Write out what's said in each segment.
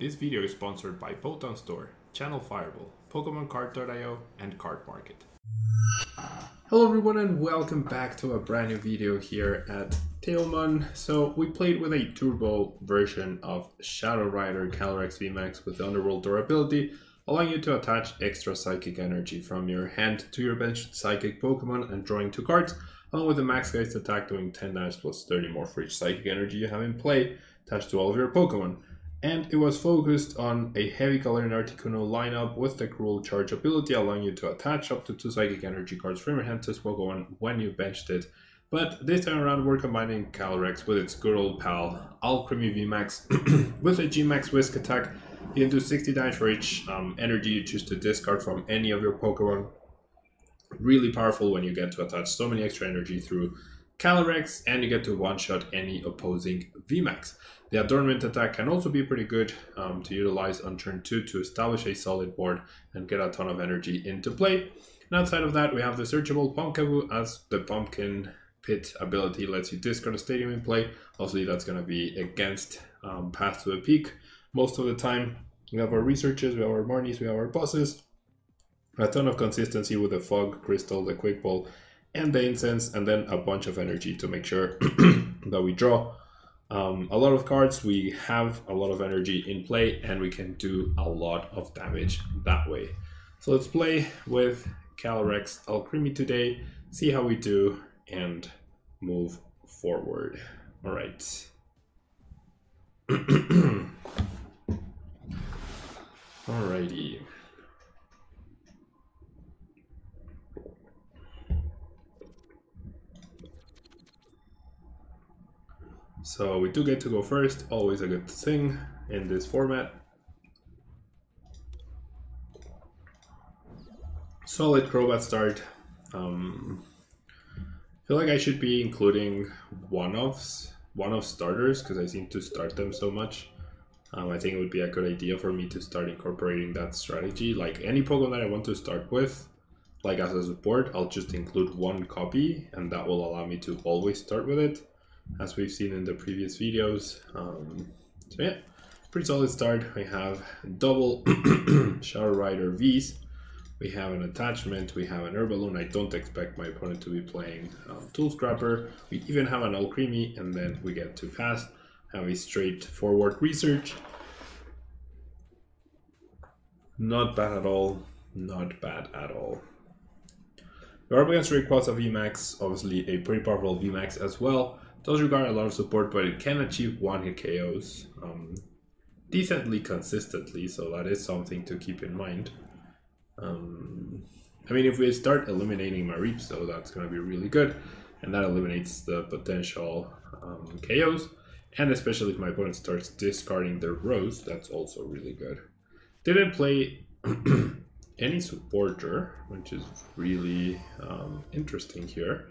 This video is sponsored by Poton Store, Channel Fireball, PokemonCard.io, and Card Market. Hello everyone and welcome back to a brand new video here at Tailmon. So we played with a turbo version of Shadow Rider Calyrex VMAX with the Underworld durability, allowing you to attach extra psychic energy from your hand to your benched psychic Pokemon and drawing 2 cards, along with the max geist attack doing 10 damage plus 30 more for each psychic energy you have in play attached to all of your Pokemon. And it was focused on a heavy color and Articuno lineup with the Cruel Charge ability, allowing you to attach up to 2 psychic energy cards from your hand to this Pokemon when you benched it. But this time around we're combining Calyrex with its good old pal Alcremie VMAX with a G-Max Whisk attack. You can do 60 damage for each energy you choose to discard from any of your Pokemon. Really powerful when you get to attach so many extra energy through Calyrex, and you get to one-shot any opposing VMAX. The Adornment attack can also be pretty good to utilize on turn 2 to establish a solid board and get a ton of energy into play. And outside of that, we have the searchable Pumpkaboo, as the Pumpkin Pit ability lets you discard a stadium in play. Obviously, that's going to be against Path to the Peak most of the time. We have our researches, we have our Marnies, we have our bosses. A ton of consistency with the Fog, Crystal, the Quick Ball, and the Incense, and then a bunch of energy to make sure that we draw a lot of cards, we have a lot of energy in play, and we can do a lot of damage that way. So let's play with Calyrex Alcremie today, see how we do, and move forward. All right. Alrighty. So we do get to go first, always a good thing in this format. Solid Crobat start. I feel like I should be including one-off starters because I seem to start them so much. I think it would be a good idea for me to start incorporating that strategy. Like any Pokemon that I want to start with, like as a support, I'll just include 1 copy, and that will allow me to always start with it, as we've seen in the previous videos. So yeah, pretty solid start. We have double Shadow Rider Vs, we have an attachment, we have an Herballoon. I don't expect my opponent to be playing Tool Scrapper. We even have an Alcremie, and then we get to pass, have a straightforward research. Not bad at all, not bad at all. We are up against Rayquaza VMAX, obviously a pretty powerful VMAX as well. Does require a lot of support, but it can achieve one-hit KOs decently consistently, so that is something to keep in mind. I mean, if we start eliminating Mareeps, though, that's going to be really good, and that eliminates the potential KOs, and especially if my opponent starts discarding their Rose, that's also really good. Didn't play any supporter, which is really interesting here.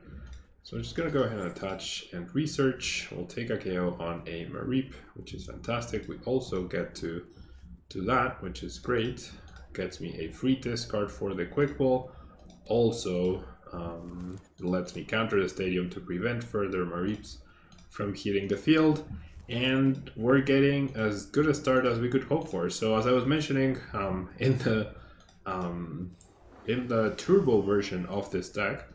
So I'm just going to go ahead and attach and research. We'll take a KO on a Mareep, which is fantastic. We also get to do that, which is great. Gets me a free discard for the Quick Ball. Also lets me counter the stadium to prevent further Mareeps from hitting the field. And we're getting as good a start as we could hope for. So as I was mentioning in the turbo version of this deck,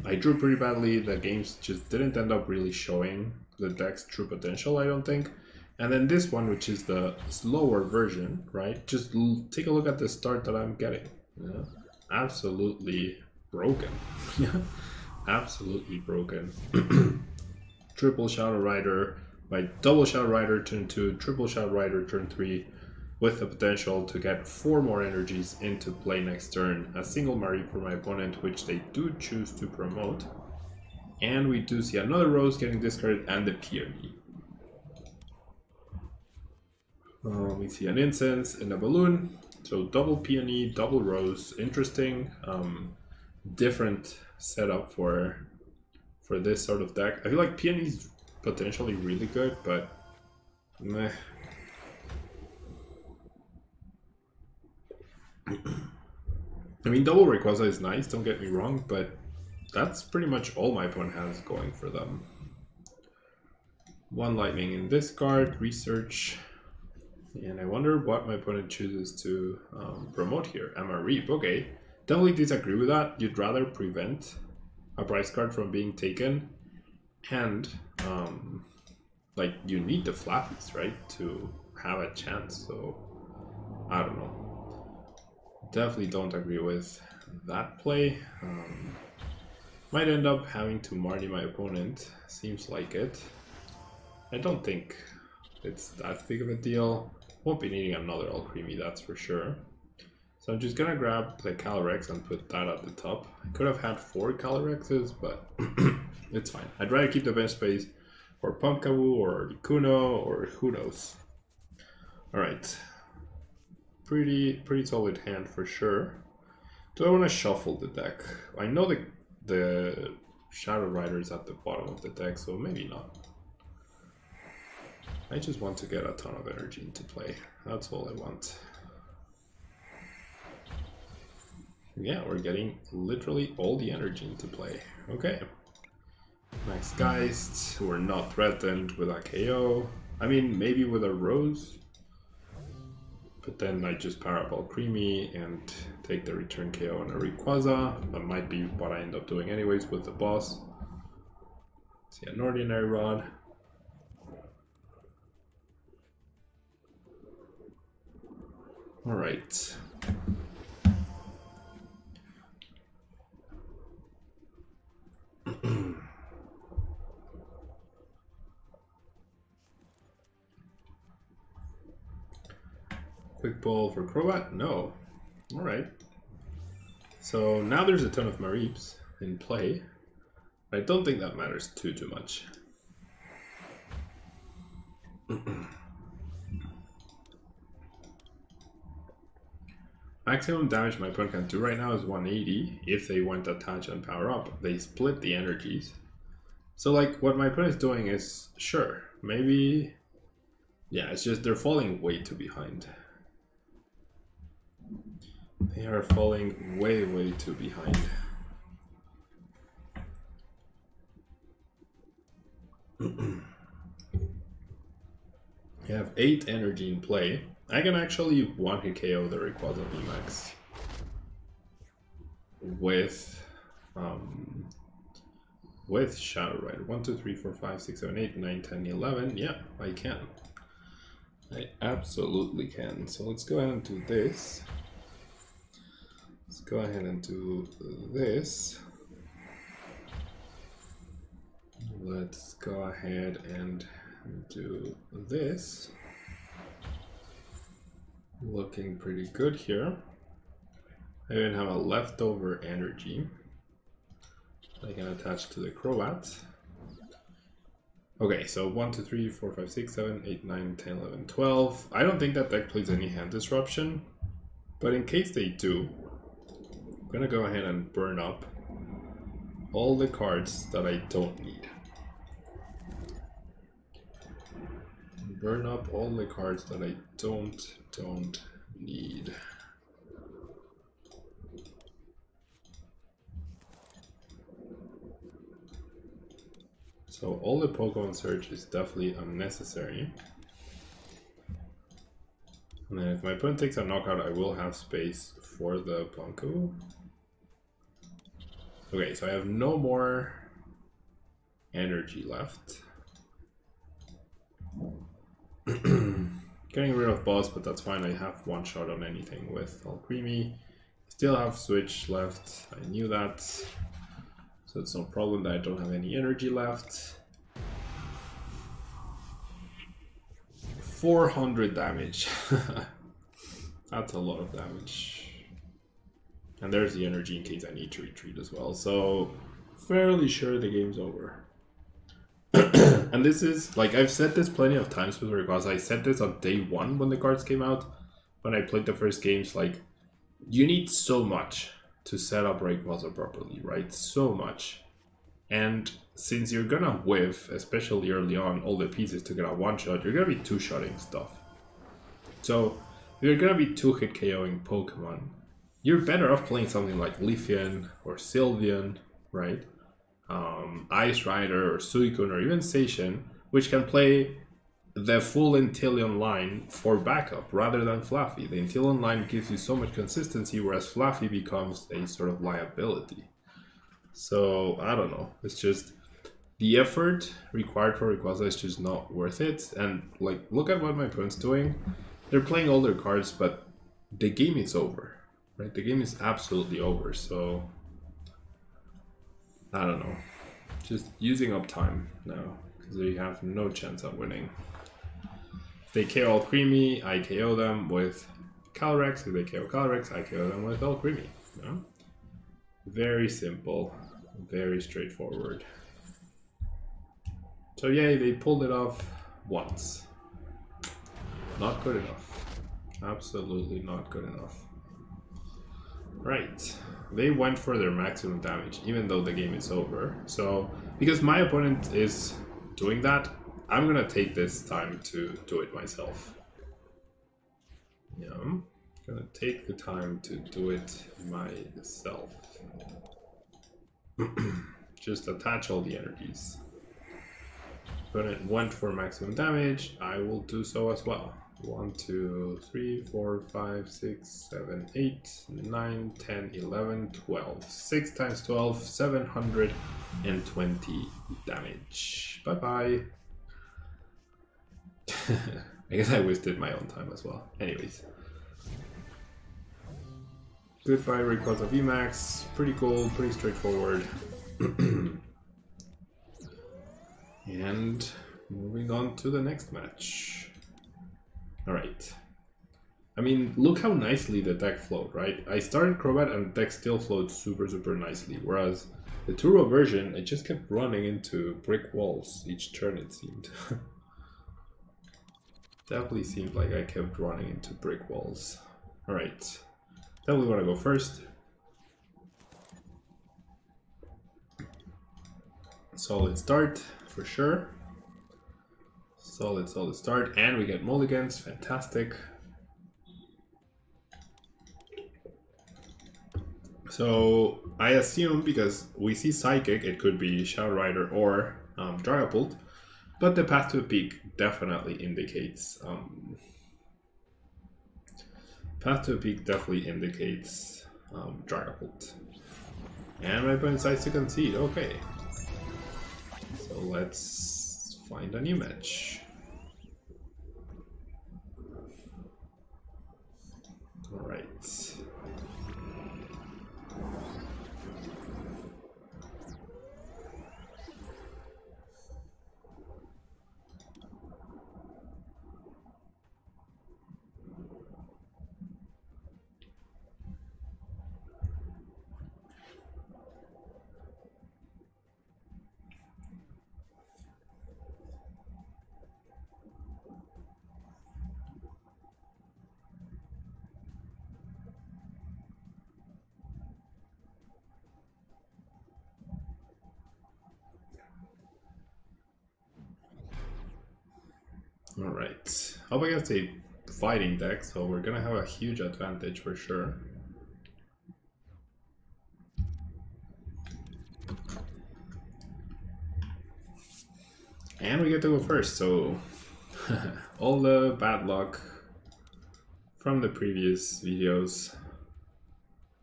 I drew pretty badly. The games just didn't end up really showing the deck's true potential, I don't think. And then this one, which is the slower version, right? Just take a look at the start that I'm getting. Yeah, absolutely broken. Absolutely broken. Triple Shadow Rider, my double Shadow Rider turn 2, triple Shadow Rider turn 3, with the potential to get 4 more energies into play next turn, a single Mareep for my opponent, which they do choose to promote. And we do see another Rose getting discarded, and the Peony. We see an Incense and a Balloon, so double Peony, double Rose. Interesting, different setup for this sort of deck. I feel like Peony's potentially really good, but meh. I mean, double Rayquaza is nice, don't get me wrong, but that's pretty much all my opponent has going for them. One lightning in this card, research. And I wonder what my opponent chooses to promote here. Amar Reap, okay. Definitely disagree with that. You'd rather prevent a prize card from being taken, and like you need the flappies, right, to have a chance. So I don't know. Definitely don't agree with that play. Might end up having to Marty my opponent. Seems like it. I don't think it's that big of a deal. Won't be needing another Alcremie, that's for sure. So I'm just gonna grab the Calyrex and put that at the top. I could have had 4 Calyrexes, but it's fine. I'd rather keep the bench space for Pumpkaboo or Kuno or who knows. Alright. Pretty solid hand for sure. Do I want to shuffle the deck? I know the Shadow Rider is at the bottom of the deck, so maybe not. I just want to get a ton of energy into play. That's all I want. Yeah, we're getting literally all the energy into play. Okay. Nice Geist. We're not threatened with a KO. I mean, maybe with a Rose. But then I just power up Alcremie and take the return KO on a Rayquaza. That might be what I end up doing anyways with the boss. See, an Ordinary Rod. Alright. Quick ball for Crobat? No. Alright. So now there's a ton of Mareeps in play. I don't think that matters too much. Maximum damage my opponent can do right now is 180. If they went attach and power up, they split the energies. So like what my opponent is doing is, sure, maybe, yeah, it's just they're falling way too behind. They are falling way too behind. You have 8 energy in play. I can actually one-hit KO the Rayquaza VMAX with Shadow Rider. 1, 2, 3, 4, 5, 6, 7, 8, 9, 10, 11. Yeah, I can. I absolutely can. So let's go ahead and do this. Let's go ahead and do this. Let's go ahead and do this. Looking pretty good here. I even have a leftover energy I can attach to the Crobat. Okay, so 1, 2, 3, 4, 5, 6, 7, 8, 9, 10, 11, 12. I don't think that deck plays any hand disruption, but in case they do, I'm gonna go ahead and burn up all the cards that I don't need. Burn up all the cards that I don't need. So all the Pokemon search is definitely unnecessary. And then if my opponent takes a knockout, I will have space for the Pumpkaboo. Okay, so I have no more energy left. Getting rid of boss, but that's fine. I have one shot on anything with Alcremie. Still have switch left. I knew that. So it's no problem that I don't have any energy left. 400 damage. That's a lot of damage. And there's the energy in case I need to retreat as well. So fairly sure the game's over. And this is, like, I've said this plenty of times with Rayquaza. I said this on day 1 when the cards came out. When I played the first games, like, you need so much to set up Rayquaza properly, right? So much. And since you're gonna whiff, especially early on, all the pieces to get a one-shot, you're gonna be two-shotting stuff. So if you're gonna be two-hit KOing Pokemon, you're better off playing something like Leafeon or Sylveon, right? Ice Rider or Suicune or even Zacian, which can play the full Inteleon line for backup rather than Fluffy. The Inteleon line gives you so much consistency, whereas Fluffy becomes a sort of liability. So I don't know, it's just the effort required for Rayquaza is just not worth it. And like, look at what my opponent's doing. They're playing all their cards, but the game is over, right? The game is absolutely over, so I don't know, just using up time now because they have no chance of winning. If they KO Alcremie, I KO them with Calyrex. If they KO Calyrex, I KO them with Alcremie. You know? Very simple, very straightforward. So yay, they pulled it off once. Not good enough. Absolutely not good enough. Right, they went for their maximum damage even though the game is over. So because my opponent is doing that, I'm gonna take this time to do it myself. Yeah, I'm gonna take the time to do it myself. Just attach all the energies. Opponent went for maximum damage, I will do so as well. 1, 2, 3, 4, 5, 6, 7, 8, 9, 10, 11, 12. 6 times 12, 720 damage. Bye bye. I guess I wasted my own time as well. Anyways. Goodbye Rayquaza VMAX. Pretty cool, pretty straightforward. And moving on to the next match. Alright. I mean, look how nicely the deck flowed, right? I started Crobat and the deck still flowed super nicely. Whereas the Turo version, I just kept running into brick walls each turn, it seemed. Definitely seemed like I kept running into brick walls. Alright. Definitely want to go first. Solid start, for sure. Solid start, and we get mulligans, fantastic. So I assume, because we see Psychic, it could be Shadow Rider or Dragapult, but the path to a peak definitely indicates Dragapult. And my opponent decides to concede, okay. So let's find a new match. Alright. Alright, hope I get a fighting deck, so we're gonna have a huge advantage for sure. And we get to go first, so all the bad luck from the previous videos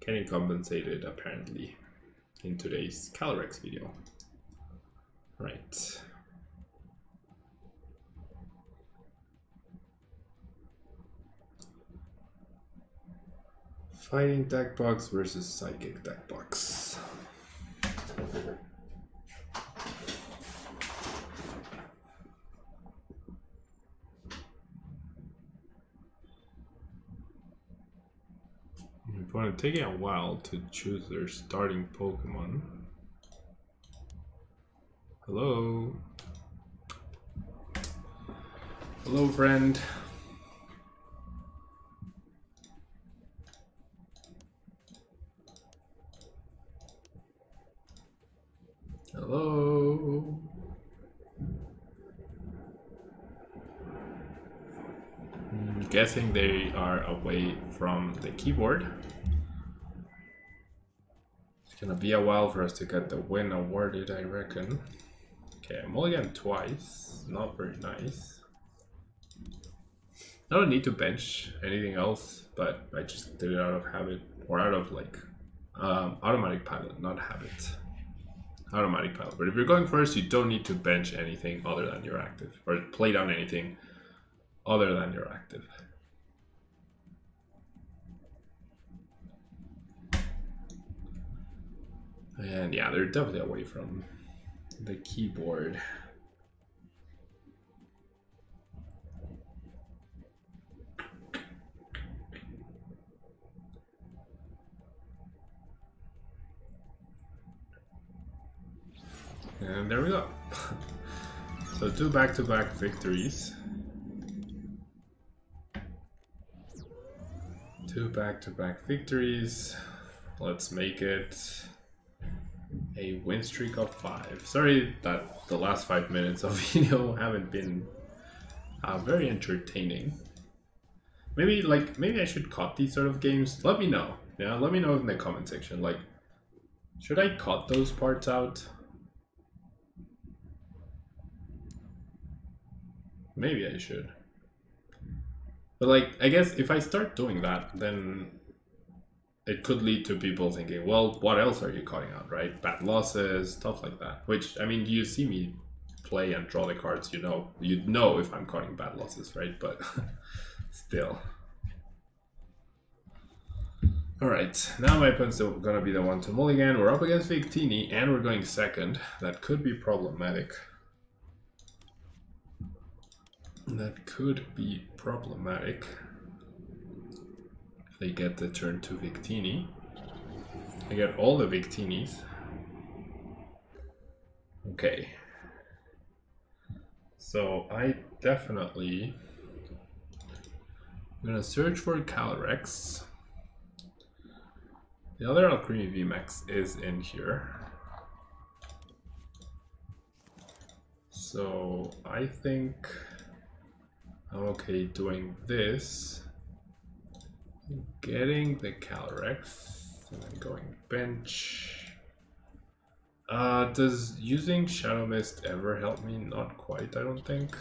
getting compensated apparently in today's Calyrex video. Right. Fighting deck box versus Psychic deck box. It's going to take a while to choose their starting Pokemon. Hello. Hello, friend. Hello. I'm guessing they are away from the keyboard. It's gonna be a while for us to get the win awarded, I reckon. Okay, I mulligan twice. Not very nice. I don't need to bench anything else, but I just did it out of habit, or out of like automatic pilot, not habit. Automatic pilot. But if you're going first, you don't need to bench anything other than your active, or play down anything other than your active. And yeah, they're definitely away from the keyboard. And there we go. So 2 back-to-back victories. 2 back-to-back victories. Let's make it a win streak of 5. Sorry that the last 5 minutes of video haven't been very entertaining. Maybe I should cut these sort of games. Let me know. Yeah, let me know in the comment section. Like, should I cut those parts out? Maybe I should. But like, I guess if I start doing that, then it could lead to people thinking, well, what else are you cutting out, right? Bad losses, stuff like that. Which, I mean, you see me play and draw the cards, you'd know if I'm cutting bad losses, right? But still. Alright, now my opponent's gonna be the one to mulligan. We're up against Victini and we're going second. That could be problematic. That could be problematic. If they get the turn to Victini. I get all the Victinis. Okay. So I definitely... I'm gonna search for Calyrex. The other Alcremie VMAX is in here. So I think I'm okay doing this. Getting the Calyrex and then going bench. Does using Shadow Mist ever help me? Not quite, I don't think.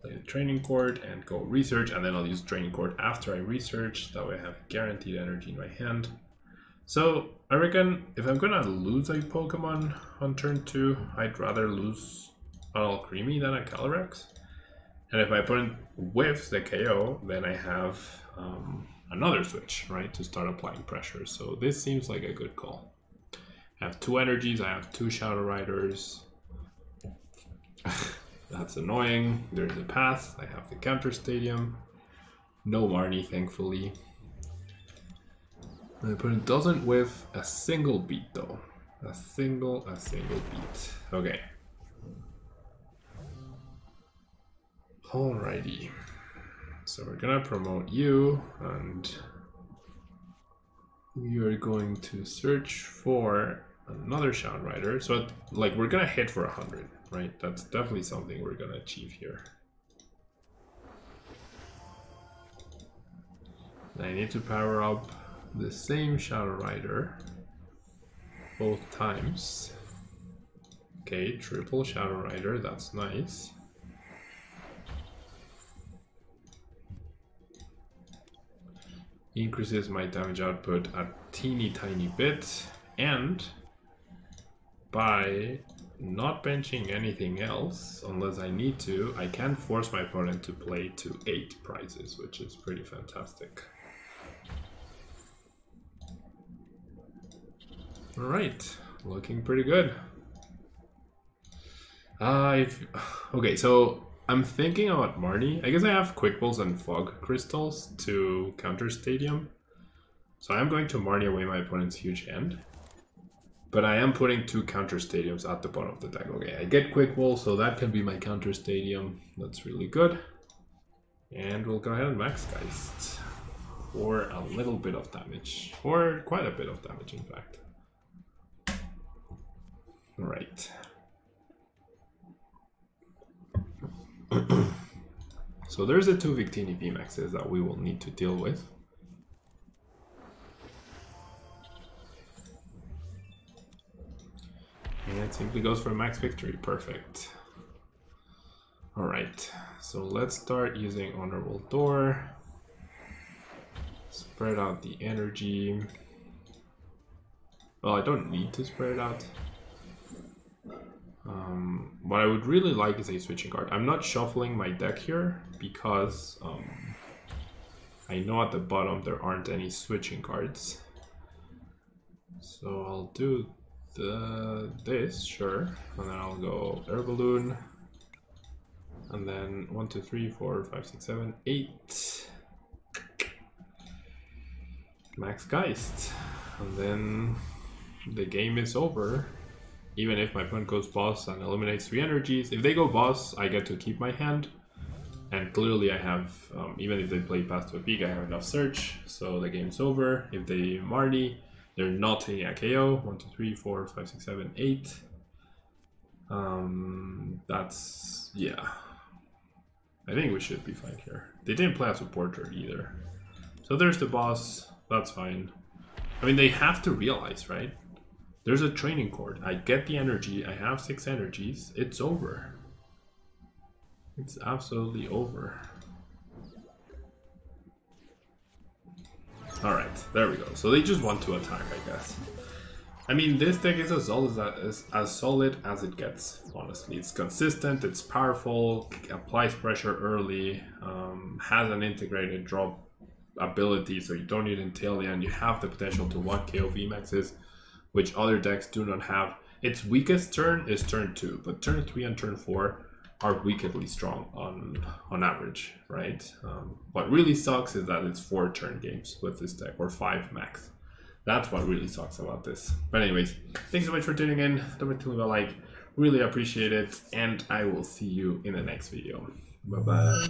Play the training court and go research, and then I'll use training court after I research. That way I have guaranteed energy in my hand. So I reckon if I'm gonna lose a Pokemon on turn 2, I'd rather lose an Alcremie than a Calyrex. And if my opponent whiffs the KO, then I have another switch, right, to start applying pressure. So this seems like a good call. I have 2 energies, I have 2 Shadow Riders. That's annoying. There's a path. I have the counter stadium. No Marnie, thankfully. My opponent doesn't whiff a single beat though. A single beat. Okay. Alrighty. So we're gonna promote you, and we are going to search for another Shadow Rider. So like we're gonna hit for 100, right? That's definitely something we're gonna achieve here. I need to power up the same Shadow Rider both times. Okay, triple Shadow Rider, that's nice. Increases my damage output a teeny tiny bit, and by not benching anything else, unless I need to, I can force my opponent to play to 8 prizes, which is pretty fantastic. Alright, looking pretty good. Okay, so I'm thinking about Marnie. I guess I have Quick Balls and Fog Crystals to counter Stadium. So I'm going to Marnie away my opponent's huge hand. But I am putting 2 counter Stadiums at the bottom of the deck. Okay, I get Quick Ball, so that can be my counter Stadium. That's really good. And we'll go ahead and Max Geist for a little bit of damage. Or quite a bit of damage, in fact. Alright. So there's the 2 Victini VMAXs that we will need to deal with. And simply goes for a max victory. Perfect. Alright, so let's start using Honorable Door. Spread out the energy. Well, I don't need to spread it out. What I would really like is a switching card. I'm not shuffling my deck here because I know at the bottom there aren't any switching cards. So I'll do this, sure, and then I'll go Air Balloon, and then 1, 2, 3, 4, 5, 6, 7, 8. Max Geist, and then the game is over. Even if my opponent goes boss and eliminates 3 energies, if they go boss, I get to keep my hand. And clearly I have, even if they play Path to a Peak, I have enough search, so the game's over. If they Marnie, they're not taking a KO. 1, 2, 3, 4, 5, 6, 7, 8. That's, yeah. I think we should be fine here. They didn't play a supporter either. So there's the boss, that's fine. I mean, they have to realize, right? There's a training cord. I get the energy. I have 6 energies. It's over. It's absolutely over. Alright, there we go. So they just want to attack, I guess. I mean, this deck is as solid as it gets, honestly. It's consistent, it's powerful, applies pressure early, has an integrated drop ability, so you don't need Intalia, and you have the potential to 1-KO VMAXs, which other decks do not have. Its weakest turn is turn 2, but turn 3 and turn 4 are wickedly strong on average, right? What really sucks is that it's 4 turn games with this deck, or 5 max. That's what really sucks about this. But anyways, thanks so much for tuning in. Don't forget to leave a like, really appreciate it, and I will see you in the next video. Bye bye.